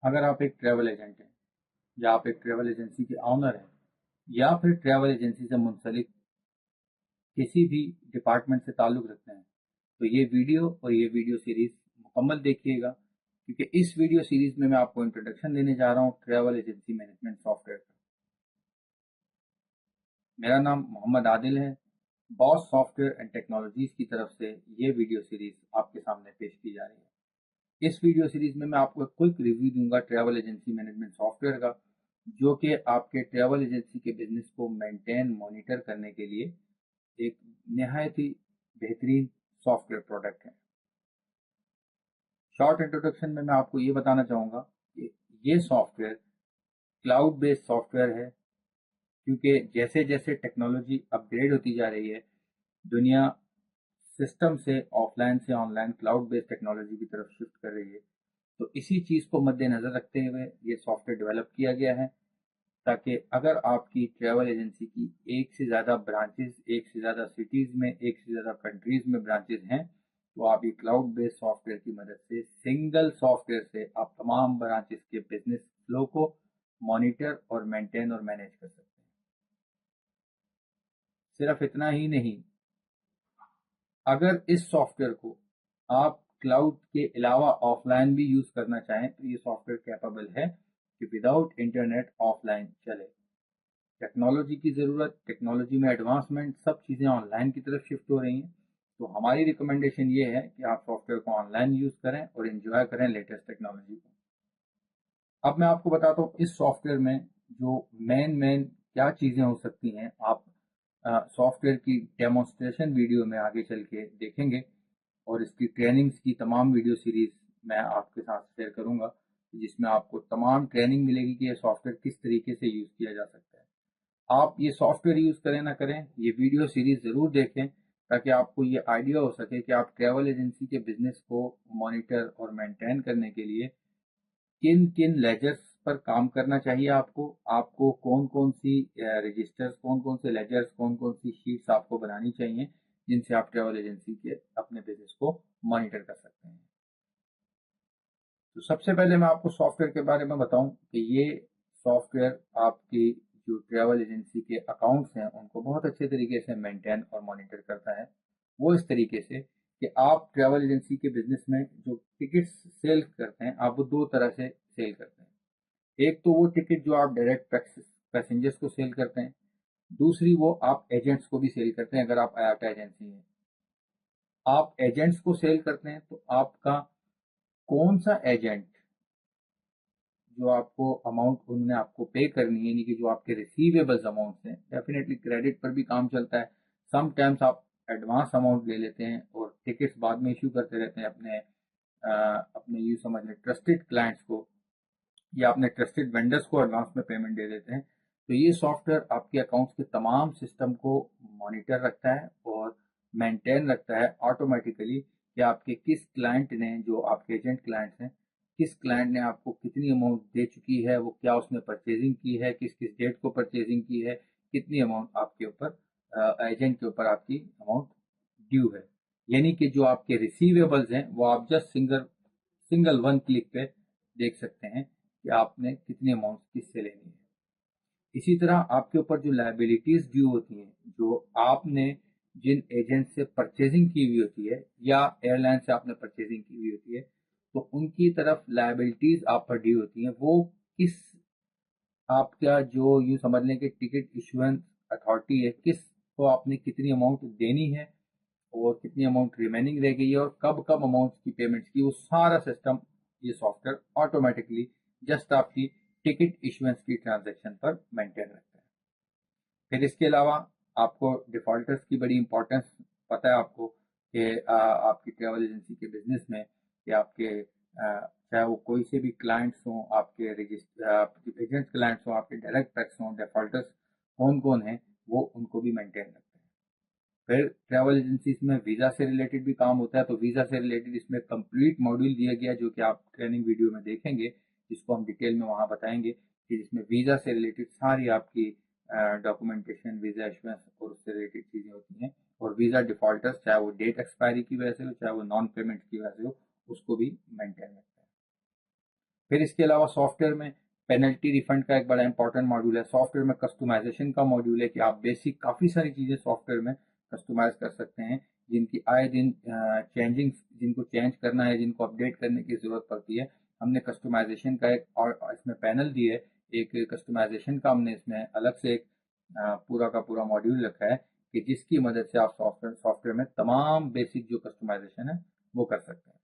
अगर आप एक ट्रैवल एजेंट हैं या आप एक ट्रैवल एजेंसी के ऑनर हैं या फिर ट्रैवल एजेंसी से मुंसलिक किसी भी डिपार्टमेंट से ताल्लुक़ रखते हैं, तो ये वीडियो सीरीज़ मुकम्मल देखिएगा, क्योंकि इस वीडियो सीरीज़ में मैं आपको इंट्रोडक्शन देने जा रहा हूँ ट्रैवल एजेंसी मैनेजमेंट सॉफ्टवेयर का। मेरा नाम मोहम्मद आदिल है। बॉस सॉफ्टवेयर एंड टेक्नोलॉजीज़ की तरफ से ये वीडियो सीरीज़ आपके सामने पेश की जा रही है। इस वीडियो सीरीज में मैं आपको एक क्विक रिव्यू दूंगा ट्रैवल एजेंसी मैनेजमेंट सॉफ्टवेयर का, जो कि आपके ट्रैवल एजेंसी के बिजनेस को मेंटेन मॉनिटर करने के लिए एक निहायत ही बेहतरीन सॉफ्टवेयर प्रोडक्ट है। शॉर्ट इंट्रोडक्शन में मैं आपको ये बताना चाहूँगा कि ये सॉफ्टवेयर क्लाउड बेस्ड सॉफ्टवेयर है, क्योंकि जैसे जैसे टेक्नोलॉजी अपग्रेड होती जा रही है, दुनिया सिस्टम से ऑफलाइन से ऑनलाइन क्लाउड बेस्ड टेक्नोलॉजी की तरफ शिफ्ट कर रही है। तो इसी चीज़ को मद्देनज़र रखते हुए ये सॉफ्टवेयर डेवलप किया गया है, ताकि अगर आपकी ट्रैवल एजेंसी की एक से ज़्यादा ब्रांचेस, एक से ज़्यादा सिटीज़ में, एक से ज़्यादा कंट्रीज़ में ब्रांचेस हैं, तो आप ये क्लाउड बेस्ड सॉफ्टवेयर की मदद से सिंगल सॉफ्टवेयर से आप तमाम ब्रांचेस के बिजनेस फ्लो को मॉनिटर और मेंटेन और मैनेज कर सकते हैं। सिर्फ इतना ही नहीं, अगर इस सॉफ्टवेयर को आप क्लाउड के अलावा ऑफलाइन भी यूज करना चाहें, तो ये सॉफ्टवेयर कैपेबल है कि विदाउट इंटरनेट ऑफलाइन चले। टेक्नोलॉजी की ज़रूरत, टेक्नोलॉजी में एडवांसमेंट, सब चीज़ें ऑनलाइन की तरफ शिफ्ट हो रही हैं। तो हमारी रिकमेंडेशन ये है कि आप सॉफ्टवेयर को ऑनलाइन यूज़ करें और एंजॉय करें लेटेस्ट टेक्नोलॉजी को। अब मैं आपको बताता हूँ इस सॉफ्टवेयर में जो मेन क्या चीज़ें हो सकती हैं। आप सॉफ्टवेयर की डेमोन्स्ट्रेशन वीडियो में आगे चल के देखेंगे, और इसकी ट्रेनिंग्स की तमाम वीडियो सीरीज मैं आपके साथ शेयर करूंगा, जिसमें आपको तमाम ट्रेनिंग मिलेगी कि यह सॉफ्टवेयर किस तरीके से यूज़ किया जा सकता है। आप ये सॉफ्टवेयर यूज़ करें ना करें, ये वीडियो सीरीज ज़रूर देखें, ताकि आपको ये आइडिया हो सके कि आप ट्रैवल एजेंसी के बिजनेस को मॉनिटर और मेंटेन करने के लिए किन किन लेजर्स पर काम करना चाहिए। आपको कौन कौन सी रजिस्टर्स, कौन कौन से लेजर्स, कौन कौन सी शीट्स आपको बनानी चाहिए, जिनसे आप ट्रैवल एजेंसी के अपने बिजनेस को मॉनिटर कर सकते हैं। तो सबसे पहले मैं आपको सॉफ्टवेयर के बारे में बताऊं कि ये सॉफ्टवेयर आपकी जो ट्रैवल एजेंसी के अकाउंट्स हैं उनको बहुत अच्छे तरीके से मेंटेन और मॉनिटर करता है। वो इस तरीके से कि आप ट्रैवल एजेंसी के बिजनेस में जो टिकट्स सेल करते हैं, आप वो दो तरह से सेल करते हैं। एक तो वो टिकट जो आप डायरेक्ट पैसेंजर्स को सेल करते हैं, दूसरी वो आप एजेंट्स को भी सेल करते हैं। अगर आप आयाटा एजेंसी हैं, आप एजेंट्स को सेल करते हैं, तो आपका कौन सा एजेंट जो आपको अमाउंट उन्होंने आपको पे करनी है, यानी कि जो आपके रिसीवेबल्स अमाउंट हैं, डेफिनेटली क्रेडिट पर भी काम चलता है। समटाइम्स आप एडवांस अमाउंट ले लेते हैं और टिकट्स बाद में इशू करते रहते हैं अपने यूँ समझ लें ट्रस्टेड क्लाइंट्स को, या अपने ट्रस्टेड वेंडर्स को एडवांस में पेमेंट दे देते हैं। तो ये सॉफ्टवेयर आपके अकाउंट्स के तमाम सिस्टम को मॉनिटर रखता है और मेंटेन रखता है ऑटोमेटिकली, कि आपके किस क्लाइंट ने, जो आपके एजेंट क्लाइंट्स हैं, किस क्लाइंट ने आपको कितनी अमाउंट दे चुकी है, वो क्या उसने परचेजिंग की है, किस किस डेट को परचेजिंग की है, कितनी अमाउंट आपके ऊपर एजेंट के ऊपर आपकी अमाउंट ड्यू है। यानी कि जो आपके रिसीवेबल्स हैं वो आप just single single one click पे देख सकते हैं कि आपने कितनी अमाउंट किससे लेनी है। इसी तरह आपके ऊपर जो लायबिलिटीज ड्यू होती हैं, जो आपने जिन एजेंट से परचेजिंग की हुई होती है या एयरलाइन से आपने परचेजिंग की हुई होती है, तो उनकी तरफ लायबिलिटीज आप पर ड्यू होती हैं। वो किस, आपका जो यूँ समझ लें कि टिकट इशुएंस अथॉरिटी है, किस को आपने कितनी अमाउंट देनी है और कितनी अमाउंट रिमेनिंग रह गई है और कब कब अमाउंट की पेमेंट्स की, वो सारा सिस्टम ये सॉफ्टवेयर ऑटोमेटिकली जस्ट आपकी टिकट इशुएंस की ट्रांजैक्शन पर मेंटेन रखता है। फिर इसके अलावा आपको डिफॉल्टर्स की बड़ी इंपॉर्टेंस पता है आपको, कि आपकी ट्रैवल एजेंसी के बिजनेस में, कि आपके चाहे वो कोई से भी क्लाइंट्स हों, आपके रजिस्टर एजेंट क्लाइंट्स हों, आपके डायरेक्ट टैक्स हों, डिफॉल्टर्स कौन कौन हैं, वो उनको भी मेंटेन रखते हैं। फिर ट्रैवल एजेंसीज में वीज़ा से रिलेटेड भी काम होता है। तो वीज़ा से रिलेटेड इसमें कंप्लीट मॉड्यूल दिया गया, जो कि आप ट्रेनिंग वीडियो में देखेंगे, जिसको हम डिटेल में वहाँ बताएंगे, कि जिसमें वीज़ा से रिलेटेड सारी आपकी डॉक्यूमेंटेशन, वीज़ा इशुएंस और उससे रिलेटेड चीज़ें होती हैं। और वीज़ा डिफॉल्टर्स, चाहे वो डेट एक्सपायरी की वजह से हो, चाहे वो नॉन पेमेंट की वजह से हो, उसको भी मेंटेन रखता है। फिर इसके अलावा सॉफ्टवेयर में पेनल्टी रिफंड का एक बड़ा इंपॉर्टेंट मॉड्यूल है। सॉफ्टवेयर में कस्टमाइजेशन का मॉड्यूल है कि आप बेसिक काफ़ी सारी चीज़ें सॉफ्टवेयर में कस्टमाइज कर सकते हैं, जिनकी आए दिन चेंजिंग, जिनको चेंज करना है, जिनको अपडेट करने की ज़रूरत पड़ती है। हमने कस्टमाइजेशन का एक और इसमें पैनल दी है, एक कस्टमाइजेशन का हमने इसमें अलग से एक पूरा का पूरा मॉड्यूल रखा है कि जिसकी मदद से आप सॉफ्टवेयर में तमाम बेसिक जो कस्टमाइजेशन है वो कर सकते हैं।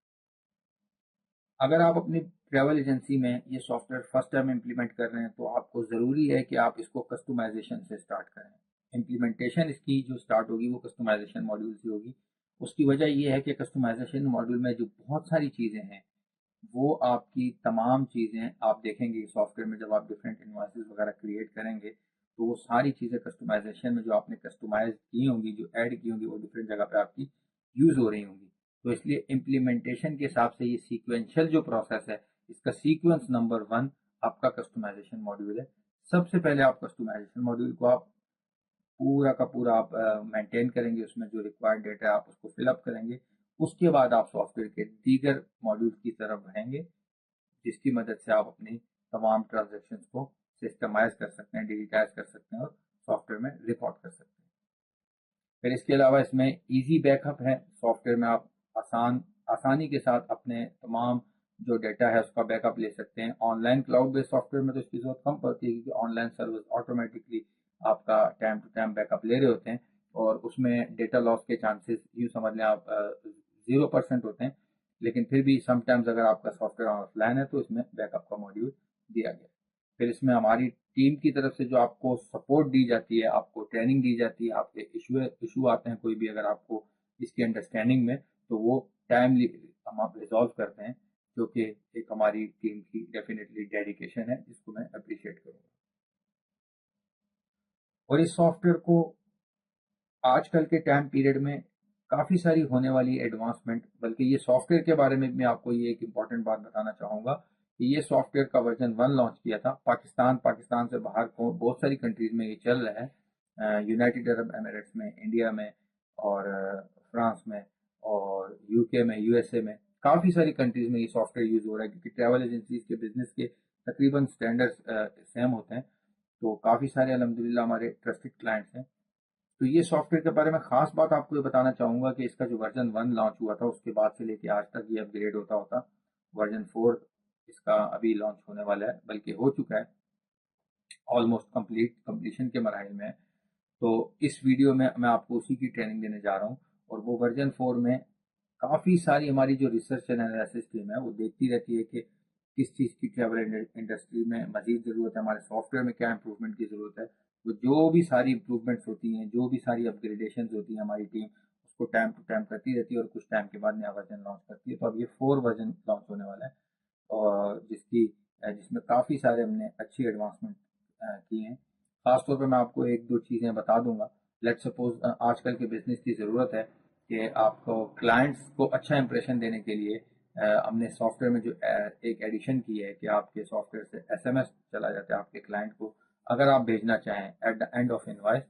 अगर आप अपनी ट्रैवल एजेंसी में ये सॉफ्टवेयर फर्स्ट टाइम इम्प्लीमेंट कर रहे हैं तो आपको ज़रूरी है कि आप इसको कस्टमाइजेशन से स्टार्ट करें। इम्प्लीमेंटेशन इसकी जो स्टार्ट होगी वो कस्टमाइजेशन मॉड्यूल से होगी। उसकी वजह ये है कि कस्टमाइजेशन मॉड्यूल में जो बहुत सारी चीज़ें हैं वो आपकी तमाम चीज़ें आप देखेंगे सॉफ्टवेयर में। जब आप डिफरेंट इन्वॉइसेस वगैरह क्रिएट करेंगे तो वो सारी चीज़ें कस्टमाइजेशन में जो आपने कस्टमाइज की होंगी, जो ऐड की होंगी, वो डिफरेंट जगह पे आपकी यूज़ हो रही होंगी। तो इसलिए इम्प्लीमेंटेशन के हिसाब से ये सीक्वेंशियल जो प्रोसेस है, इसका सीक्वेंस नंबर 1 आपका कस्टमाइजेशन मॉड्यूल है। सबसे पहले आप कस्टमाइजेशन मॉड्यूल को आप पूरा का पूरा आप मेंटेन करेंगे, उसमें जो रिक्वायर्ड डेटा है आप उसको फिलअप करेंगे। उसके बाद आप सॉफ्टवेयर के दीगर मॉड्यूल की तरफ बढ़ेंगे, जिसकी मदद से आप अपनी तमाम ट्रांजेक्शन्स को सिस्टमाइज कर सकते हैं, डिजिटाइज कर सकते हैं और सॉफ्टवेयर में रिकॉर्ड कर सकते हैं। फिर इसके अलावा इसमें इजी बैकअप है। सॉफ्टवेयर में आप आसानी के साथ अपने तमाम जो डेटा है उसका बैकअप ले सकते हैं। ऑनलाइन क्लाउड बेस्ड सॉफ्टवेयर में तो इसकी जरूरत कम पड़ती है, क्योंकि ऑनलाइन सर्विस ऑटोमेटिकली आपका टाइम टू टाइम बैकअप ले रहे होते हैं और उसमें डेटा लॉस के चांसेस यूँ समझ लें आप 0% होते हैं। लेकिन फिर भी समटाइम्स अगर आपका सॉफ्टवेयर ऑफलाइन है तो इसमें बैकअप का मॉड्यूल दिया गया है। फिर इसमें हमारी टीम की तरफ से जो आपको सपोर्ट दी जाती है, आपको ट्रेनिंग दी जाती है, आपके इशू आते हैं कोई भी अगर आपको इसकी अंडरस्टैंडिंग में, तो वो टाइमली हम आप रिजॉल्व करते हैं, जो कि एक हमारी टीम की डेफिनेटली डेडिकेशन है, जिसको मैं अप्रिशिएट करूँगा। और इस सॉफ्टवेयर को आजकल के टाइम पीरियड में काफ़ी सारी होने वाली एडवांसमेंट, बल्कि ये सॉफ्टवेयर के बारे में मैं आपको ये एक इम्पॉर्टेंट बात बताना चाहूँगा कि ये सॉफ्टवेयर का वर्जन 1 लॉन्च किया था पाकिस्तान से बाहर को बहुत सारी कंट्रीज में ये चल रहा है, यूनाइटेड अरब एमिरेट्स में, इंडिया में और फ्रांस में और यूके में, यूएसए में, काफ़ी सारी कंट्रीज में ये सॉफ्टवेयर यूज़ हो रहा है, क्योंकि ट्रैवल एजेंसीज के बिजनेस के तकरीबन स्टैंडर्ड्स सेम होते हैं। तो काफ़ी सारे अल्हम्दुलिल्लाह हमारे ट्रस्टेड क्लाइंट्स हैं। तो ये सॉफ्टवेयर के बारे में खास बात आपको ये बताना चाहूँगा कि इसका जो वर्जन 1 लॉन्च हुआ था उसके बाद से लेके आज तक ये अपग्रेड होता होता वर्जन 4 इसका अभी लॉन्च होने वाला है, बल्कि हो चुका है, ऑलमोस्ट कंप्लीशन के मराहिल में है। तो इस वीडियो में मैं आपको उसी की ट्रेनिंग देने जा रहा हूँ और वो वर्जन 4 में काफ़ी सारी हमारी जो रिसर्च एंड एनालिसिस टीम है वो देखती रहती है कि किस चीज़ की ट्रैवल इंडस्ट्री में मजीद ज़रूरत है, हमारे सॉफ्टवेयर में क्या इंप्रूवमेंट की ज़रूरत है। तो जो भी सारी इंप्रूवमेंट्स होती हैं, जो भी सारी अपग्रेडेशन होती हैं, हमारी टीम उसको टाइम टू टाइम करती रहती है और कुछ टाइम के बाद नया वर्जन लॉन्च करती है। तो अब ये 4 वर्जन लॉन्च होने वाला है और जिसमें काफ़ी सारे हमने अच्छी एडवांसमेंट की हैं। खासतौर पे मैं आपको एक दो चीज़ें बता दूंगा। लेट सपोज आजकल के बिजनेस की ज़रूरत है कि आपको क्लाइंट्स को अच्छा इंप्रेशन देने के लिए हमने सॉफ्टवेयर में जो एक एडिशन की है कि आपके सॉफ्टवेयर से एसएमएस चला जाता है आपके क्लाइंट को, अगर आप भेजना चाहें eight the end of invoice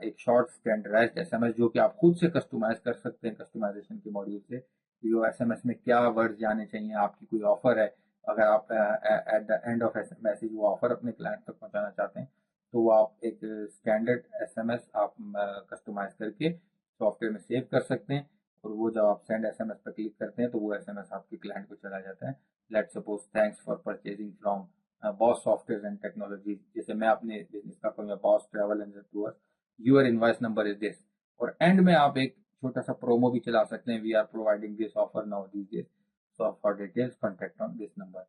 एक शॉर्ट स्टैंडर्डाइज्ड एसएमएस जो कि आप खुद से कस्टमाइज कर सकते हैं कस्टमाइजेशन के मॉड्यूल से। जो एसएमएस में क्या वर्ड्स जाने चाहिए, आपकी कोई ऑफर है, अगर आप eight the end of message वो ऑफर अपने क्लाइंट तक पहुंचाना चाहते हैं, तो वो आप एक स्टैंडर्ड एसएमएस आप कस्टमाइज करके सॉफ्टवेयर में सेव कर सकते हैं और वो जब आप सेंड एसएमएस पर क्लिक करते हैं तो वो एसएमएस आपके क्लाइंट को चला जाता है। Let suppose thanks for purchasing from Boss software and technology, जैसे मैं अपने बिजनेस का कहूँगा Boss travel and tour, your invoice number is this, और एंड में आप एक छोटा सा प्रोमो भी चला सकते हैं, we are providing this offer now this days, so for details contact on this number.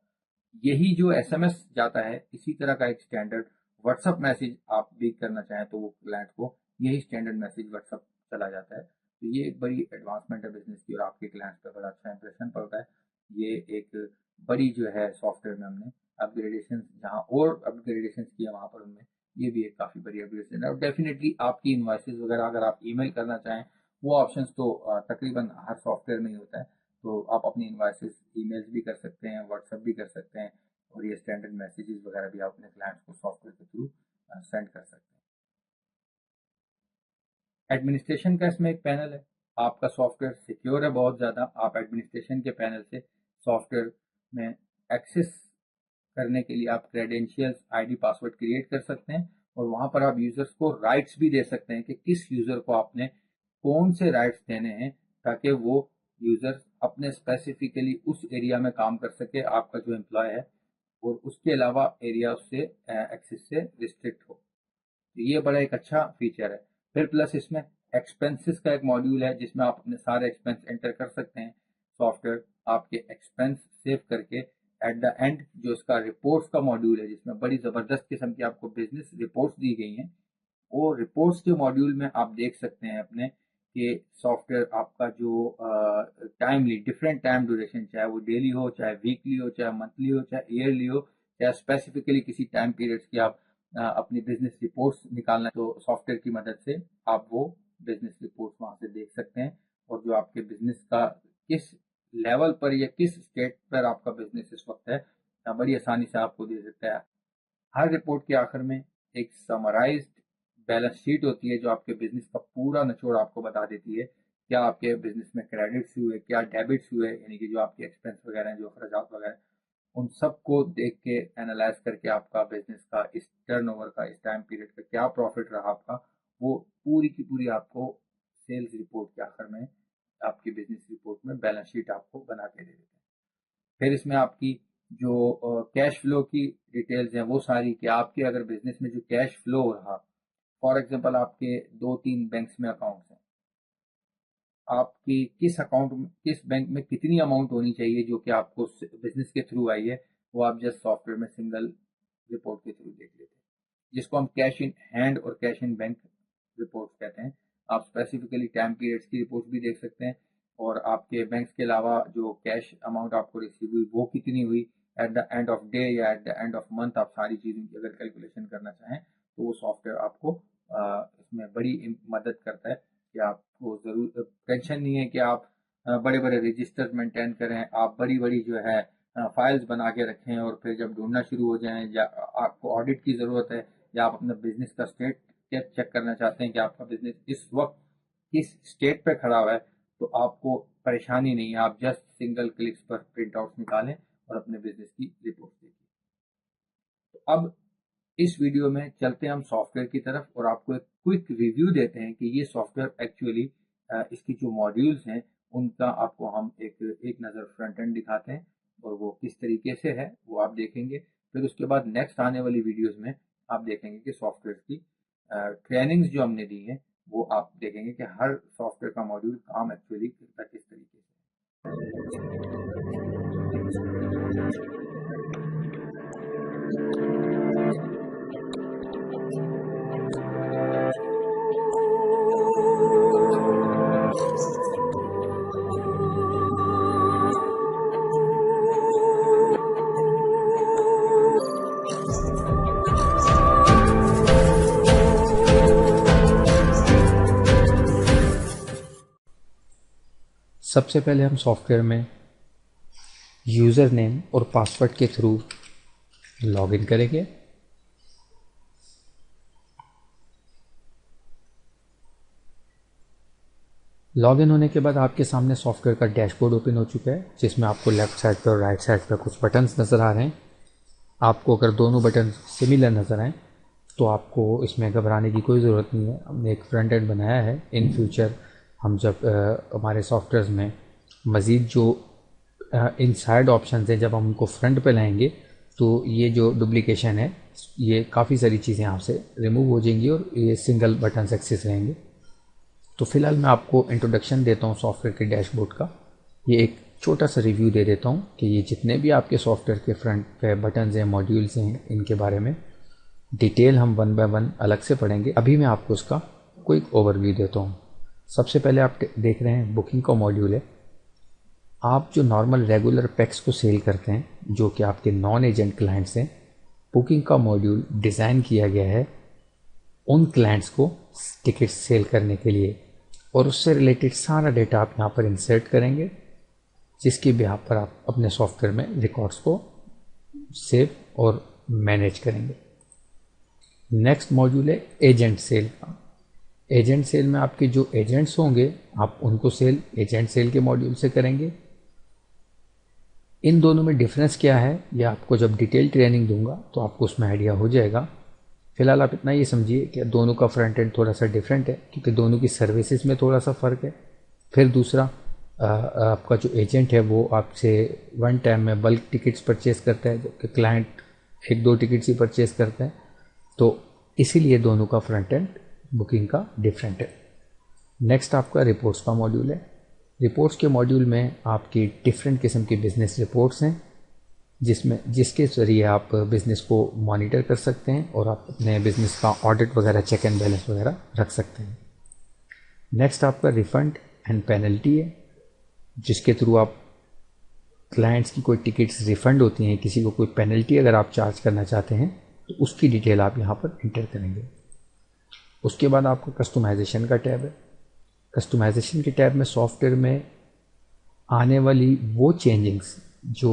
यही जो एसएमएस जाता है इसी तरह का एक स्टैंडर्ड व्हाट्सएप मैसेज आप भी करना चाहें तो वो क्लाइंट को यही स्टैंडर्ड मैसेज व्हाट्सएप चला जाता है। तो ये एक बड़ी एडवांसमेंट है बिजनेस की और आपके क्लाइंट्स पर बड़ा अच्छा इंप्रेशन पड़ता है। ये एक बड़ी जो है सॉफ्टवेयर में हमने अपग्रेडेशन, जहाँ और अपग्रेडेशन किया वहाँ पर उनमें ये भी एक काफ़ी बड़ी अपग्रेडेशन है। और डेफिनेटली आपकी इन्वाइसेस वगैरह अगर आप ईमेल करना चाहें, वो ऑप्शंस तो तकरीबन हर सॉफ्टवेयर में ही होता है। तो आप अपनी इन्वाइसेस ईमेल्स भी कर सकते हैं, व्हाट्सएप भी कर सकते हैं और ये स्टैंडर्ड मैसेजेस वगैरह भी आप अपने क्लाइंट्स को सॉफ्टवेयर के थ्रू सेंड कर सकते हैं। एडमिनिस्ट्रेशन का इसमें एक पैनल है। आपका सॉफ्टवेयर सिक्योर है बहुत ज़्यादा, आप एडमिनिस्ट्रेशन के पैनल से सॉफ्टवेयर में एक्सेस करने के लिए आप क्रेडेंशियल्स, आईडी, पासवर्ड क्रिएट कर सकते हैं और वहां पर आप यूजर्स को राइट्स भी दे सकते हैं कि किस यूजर को आपने कौन से राइट्स देने हैं, ताकि वो यूजर अपने स्पेसिफिकली उस एरिया में काम कर सके, आपका जो एम्प्लॉय है, और उसके अलावा एरिया उससे एक्सेस से रिस्ट्रिक्ट हो। ये बड़ा एक अच्छा फीचर है। फिर प्लस इसमें एक्सपेंसेस का एक मॉड्यूल है जिसमें आप अपने सारे एक्सपेंस एंटर कर सकते हैं। सॉफ्टवेयर आपके एक्सपेंस सेव करके एट द एंड जो इसका रिपोर्ट्स का मॉड्यूल है, जिसमें बड़ी जबरदस्त किस्म की आपको बिजनेस रिपोर्ट्स दी गई हैं, वो रिपोर्ट्स के मॉड्यूल में आप देख सकते हैं अपने कि सॉफ्टवेयर आपका जो टाइमली डिफरेंट टाइम ड्यूरेशन, चाहे वो डेली हो, चाहे वीकली हो, चाहे मंथली हो, चाहे ईयरली हो, चाहे स्पेसिफिकली किसी टाइम पीरियड्स की आप अपनी बिजनेस रिपोर्ट्स निकालना, तो सॉफ्टवेयर की मदद से आप वो बिजनेस रिपोर्ट्स वहां से देख सकते हैं और जो आपके बिजनेस का किस लेवल पर या किस स्टेट पर आपका बिजनेस इस वक्त है, बड़ी आसानी से आपको दे सकता है। हर रिपोर्ट के आखिर में एक समराइज्ड बैलेंस शीट होती है जो आपके बिजनेस का पूरा निचोड़ आपको बता देती है, क्या आपके बिजनेस में क्रेडिट्स हुए, क्या डेबिट्स हुए, यानी कि जो आपके एक्सपेंस वगैरह हैं, जो अखराजात वगैरह, उन सबको देख के एनालाइज करके आपका बिजनेस का इस टर्नओवर का, इस टाइम पीरियड का क्या प्रॉफिट रहा आपका, वो पूरी की पूरी आपको सेल्स रिपोर्ट के आखिर में, आपकी बिजनेस रिपोर्ट में बैलेंस शीट आपको बना के दे देते हैं। फिर इसमें आपकी जो कैश फ्लो की डिटेल्स हैं वो सारी, कि आपके अगर बिजनेस में जो कैश फ्लो रहा, फॉर एग्जांपल आपके 2-3 बैंक्स में अकाउंट्स हैं, आपकी किस अकाउंट में, किस बैंक में कितनी अमाउंट होनी चाहिए जो कि आपको बिजनेस के थ्रू आई है, वो आप जस्ट सॉफ्टवेयर में सिंगल रिपोर्ट के थ्रू देख लेते हैं, जिसको हम कैश इन हैंड और कैश इन बैंक रिपोर्ट कहते हैं। आप स्पेसिफिकली टाइम पीरियड्स की रिपोर्ट भी देख सकते हैं और आपके बैंक्स के अलावा जो कैश अमाउंट आपको रिसीव हुई वो कितनी हुई at the end of day या at the end of month, आप सारी चीज़ों की अगर कैलकुलेशन करना चाहें तो वो सॉफ्टवेयर आपको इसमें बड़ी मदद करता है कि आपको ज़रूर टेंशन नहीं है कि आप बड़े बड़े रजिस्टर मेंटेन करें, आप बड़ी बड़ी जो है फाइल्स बना के रखें और फिर जब ढूंढना शुरू हो जाएं, या आपको ऑडिट की ज़रूरत है, या आप अपने बिजनेस का स्टेट चेक करना चाहते हैं कि आपका बिजनेस इस वक्त किस स्टेट पे खड़ा हुआ है, तो आपको परेशानी नहीं है, आप जस्ट सिंगल क्लिक्स पर प्रिंट आउट निकालें और अपने बिजनेस की रिपोर्ट देखिए। तो अब इस वीडियो में चलते हैं हम सॉफ्टवेयर की तरफ और आपको एक क्विक रिव्यू देते हैं कि ये सॉफ्टवेयर एक्चुअली इसकी जो मॉड्यूल्स हैं उनका आपको हम एक नज़र फ्रंट एंड दिखाते हैं और वो किस तरीके से है वो आप देखेंगे। फिर उसके बाद नेक्स्ट आने वाली वीडियोस में आप देखेंगे कि सॉफ्टवेयर की ट्रेनिंग्स जो हमने दी है वो आप देखेंगे कि हर सॉफ्टवेयर का मॉड्यूल काम एक्चुअली करता किस तरीके से। सबसे पहले हम सॉफ्टवेयर में यूज़र नेम और पासवर्ड के थ्रू लॉगिन करेंगे। लॉगिन होने के बाद आपके सामने सॉफ्टवेयर का डैशबोर्ड ओपन हो चुका है, जिसमें आपको लेफ्ट साइड पर और राइट साइड पर कुछ बटन्स नज़र आ रहे हैं। आपको अगर दोनों बटन सिमिलर नज़र आएँ तो आपको इसमें घबराने की कोई ज़रूरत नहीं है। हमने एक फ्रंट एंड बनाया है। इन फ्यूचर हम जब हमारे सॉफ्टवेयर में मज़ीद जो इनसाइड ऑप्शन हैं, जब हम उनको फ्रंट पे लाएंगे तो ये जो डुप्लीकेशन है, ये काफ़ी सारी चीज़ें आपसे रिमूव हो जाएंगी और ये सिंगल बटन एक्सेस रहेंगे। तो फिलहाल मैं आपको इंट्रोडक्शन देता हूँ सॉफ्टवेयर के डैशबोर्ड का। ये एक छोटा सा रिव्यू दे देता हूँ कि ये जितने भी आपके सॉफ्टवेयर के फ्रंट पे बटन्स हैं, मॉड्यूल्स हैं, इनके बारे में डिटेल हम 1 बाय 1 अलग से पढ़ेंगे। अभी मैं आपको उसका क्विक ओवरव्यू देता हूँ। सबसे पहले आप देख रहे हैं बुकिंग का मॉड्यूल है। आप जो नॉर्मल रेगुलर पैक्स को सेल करते हैं, जो कि आपके नॉन एजेंट क्लाइंट्स हैं, बुकिंग का मॉड्यूल डिज़ाइन किया गया है उन क्लाइंट्स को टिकट सेल करने के लिए, और उससे रिलेटेड सारा डेटा आप यहाँ पर इंसर्ट करेंगे, जिसकी बिहार पर आप अपने सॉफ्टवेयर में रिकॉर्ड्स को सेव और मैनेज करेंगे। नेक्स्ट मॉड्यूल है एजेंट सेल का। एजेंट सेल में आपके जो एजेंट्स होंगे, आप उनको सेल एजेंट सेल के मॉड्यूल से करेंगे। इन दोनों में डिफरेंस क्या है ये आपको जब डिटेल ट्रेनिंग दूंगा तो आपको उसमें आइडिया हो जाएगा। फिलहाल आप इतना ये समझिए कि दोनों का फ्रंट एंड थोड़ा सा डिफरेंट है क्योंकि दोनों की सर्विसेज में थोड़ा सा फ़र्क है। फिर दूसरा आपका जो एजेंट है वो आपसे वन टाइम में बल्क टिकट्स परचेज करता है जबकि क्लाइंट एक दो टिकट्स ही परचेज करता है, तो इसीलिए दोनों का फ्रंट एंड बुकिंग का डिफरेंट है। नेक्स्ट आपका रिपोर्ट्स का मॉड्यूल है। रिपोर्ट्स के मॉड्यूल में आपकी डिफरेंट किस्म की बिजनेस रिपोर्ट्स हैं जिसके ज़रिए आप बिज़नेस को मॉनिटर कर सकते हैं और आप अपने बिज़नेस का ऑडिट वगैरह चेक एंड बैलेंस वगैरह रख सकते हैं। नेक्स्ट आपका रिफ़ंड एंड पेनल्टी है जिसके थ्रू आप क्लाइंट्स की कोई टिकट्स रिफ़ंड होती हैं, किसी को कोई पेनल्टी अगर आप चार्ज करना चाहते हैं तो उसकी डिटेल आप यहाँ पर इंटर करेंगे। उसके बाद आपका कस्टमाइजेशन का टैब है। कस्टमाइजेशन के टैब में सॉफ्टवेयर में आने वाली वो चेंजिंग्स जो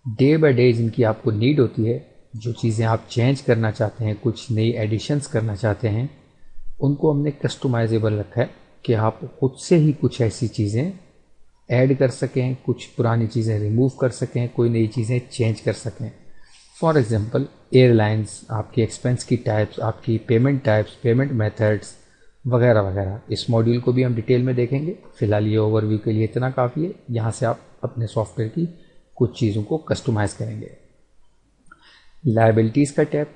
डे बाय डे जिनकी आपको नीड होती है, जो चीज़ें आप चेंज करना चाहते हैं, कुछ नई एडिशंस करना चाहते हैं, उनको हमने कस्टमाइजेबल रखा है कि आप खुद से ही कुछ ऐसी चीज़ें ऐड कर सकें, कुछ पुरानी चीज़ें रिमूव कर सकें, कोई नई चीज़ें चेंज कर सकें। फॉर एग्जांपल एयरलाइंस, आपकी एक्सपेंस की टाइप्स, आपकी पेमेंट टाइप्स, पेमेंट मेथड्स वगैरह वगैरह। इस मॉड्यूल को भी हम डिटेल में देखेंगे। फिलहाल ये ओवरव्यू के लिए इतना काफ़ी है। यहाँ से आप अपने सॉफ्टवेयर की कुछ चीज़ों को कस्टमाइज़ करेंगे। लायबिलिटीज़ का टैब,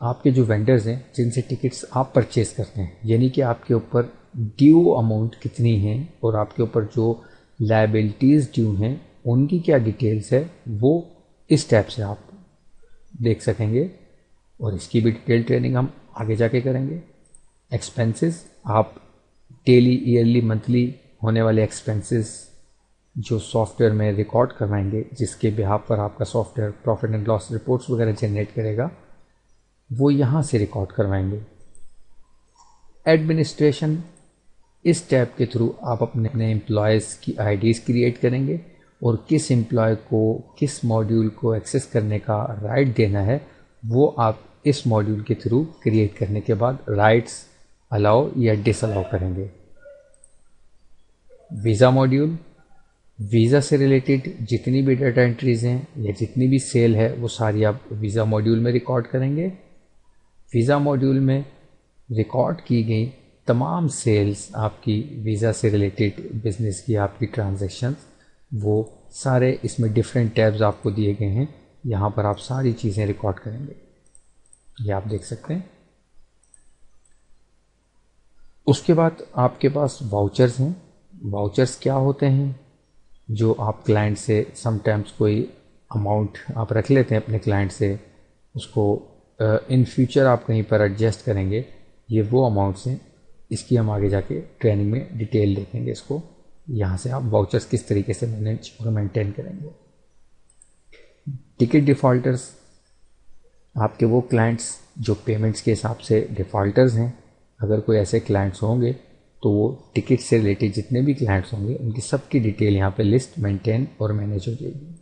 आपके जो वेंडर्स हैं जिनसे टिकट्स आप परचेज करते हैं, यानी कि आपके ऊपर ड्यू अमाउंट कितनी है और आपके ऊपर जो लायबिलिटीज़ ड्यू हैं उनकी क्या डिटेल्स है, वो इस टैब से आप देख सकेंगे और इसकी भी डिटेल ट्रेनिंग हम आगे जाके करेंगे। एक्सपेंसेस, आप डेली, ईयरली, मंथली होने वाले एक्सपेंसेस जो सॉफ्टवेयर में रिकॉर्ड करवाएंगे, जिसके बिहाफ पर आपका software profit and loss reports वगैरह जनरेट करेगा, वो यहाँ से रिकॉर्ड करवाएंगे। एडमिनिस्ट्रेशन, इस टैब के थ्रू आप अपने एम्प्लॉयज़ की आईडीज़ क्रिएट करेंगे और किस एम्प्लॉय को किस मॉड्यूल को एक्सेस करने का राइट देना है वो आप इस मॉड्यूल के थ्रू क्रिएट करने के बाद राइट्स अलाउ या डिसअलाउ करेंगे। वीज़ा मॉड्यूल, वीज़ा से रिलेटेड जितनी भी डाटा एंट्रीज़ हैं या जितनी भी सेल है वो सारी आप वीज़ा मॉड्यूल में रिकॉर्ड करेंगे। वीज़ा मॉड्यूल में रिकॉर्ड की गई तमाम सेल्स, आपकी वीज़ा से रिलेटेड बिजनेस की आपकी ट्रांजैक्शंस, वो सारे इसमें डिफरेंट टैब्स आपको दिए गए हैं। यहाँ पर आप सारी चीज़ें रिकॉर्ड करेंगे, ये आप देख सकते हैं। उसके बाद आपके पास वाउचर्स हैं। वाउचर्स क्या होते हैं? जो आप क्लाइंट से समटाइम्स कोई अमाउंट आप रख लेते हैं अपने क्लाइंट से, उसको इन फ्यूचर आप कहीं पर एडजस्ट करेंगे, ये वो अमाउंट्स हैं। इसकी हम आगे जाके ट्रेनिंग में डिटेल देखेंगे इसको। यहाँ से आप वाउचर्स किस तरीके से मैनेज और मेंटेन करेंगे। टिकट डिफ़ॉल्टर्स, आपके वो क्लाइंट्स जो पेमेंट्स के हिसाब से डिफ़ॉल्टर्स हैं। अगर कोई ऐसे क्लाइंट्स होंगे तो वो टिकट से रिलेटेड जितने भी क्लाइंट्स होंगे उनकी सबकी डिटेल यहाँ पे लिस्ट मेंटेन और मैनेज हो जाएगी।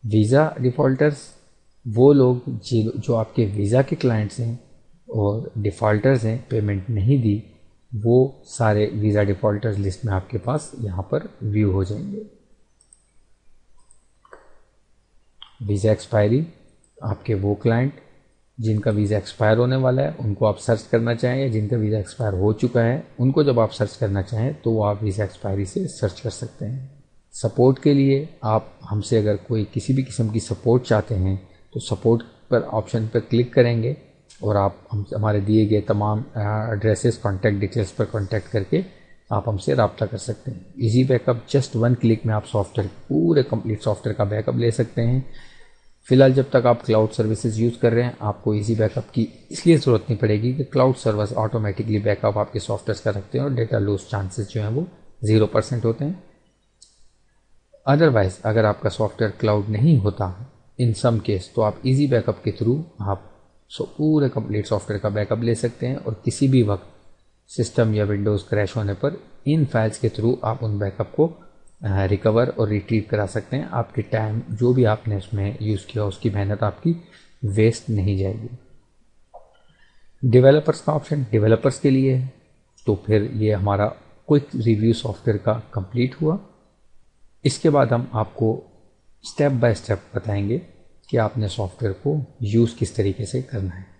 वीज़ा डिफ़ॉल्टर्स, वो लोग जो आपके वीज़ा के क्लाइंट्स हैं और डिफ़ॉल्टर्स हैं, पेमेंट नहीं दी, वो सारे वीज़ा डिफ़ॉल्टर्स लिस्ट में आपके पास यहाँ पर व्यू हो जाएंगे। वीज़ा एक्सपायरी, आपके वो क्लाइंट जिनका वीज़ा एक्सपायर होने वाला है उनको आप सर्च करना चाहें, या जिनका वीज़ा एक्सपायर हो चुका है उनको जब आप सर्च करना चाहें तो वो आप वीज़ा एक्सपायरी से सर्च कर सकते हैं। सपोर्ट के लिए आप हमसे अगर कोई किसी भी किस्म की सपोर्ट चाहते हैं तो सपोर्ट पर ऑप्शन पर क्लिक करेंगे और आप हमारे दिए गए तमाम एड्रेसेस, कॉन्टैक्ट डिटेल्स पर कॉन्टैक्ट करके आप हमसे रब्ता कर सकते हैं। Easy backup, just one click में आप सॉफ्टवेयर, पूरे कंप्लीट सॉफ्टवेयर का बैकअप ले सकते हैं। फिलहाल जब तक आप क्लाउड सर्विसेज यूज़ कर रहे हैं आपको इजी बैकअप की इसलिए ज़रूरत नहीं पड़ेगी कि क्लाउड सर्विस ऑटोमेटिकली बैकअप आपके सॉफ्टवेयर का रखते हैं और डेटा लूज चांसेस जो हैं वो 0% होते हैं। अदरवाइज अगर आपका सॉफ्टवेयर क्लाउड नहीं होता इन सम केस, तो आप इजी बैकअप के थ्रू आप पूरे कंप्लीट सॉफ्टवेयर का बैकअप ले सकते हैं और किसी भी वक्त सिस्टम या विंडोज़ क्रैश होने पर इन फाइल्स के थ्रू आप उन बैकअप को रिकवर और रिट्रीव करा सकते हैं। आपकी टाइम जो भी आपने उसमें यूज़ किया उसकी मेहनत आपकी वेस्ट नहीं जाएगी। डेवलपर्स का ऑप्शन डेवलपर्स के लिए है, तो फिर ये हमारा क्विक रिव्यू सॉफ्टवेयर का कंप्लीट हुआ। इसके बाद हम आपको स्टेप बाय स्टेप बताएंगे कि आपने सॉफ्टवेयर को यूज़ किस तरीके से करना है।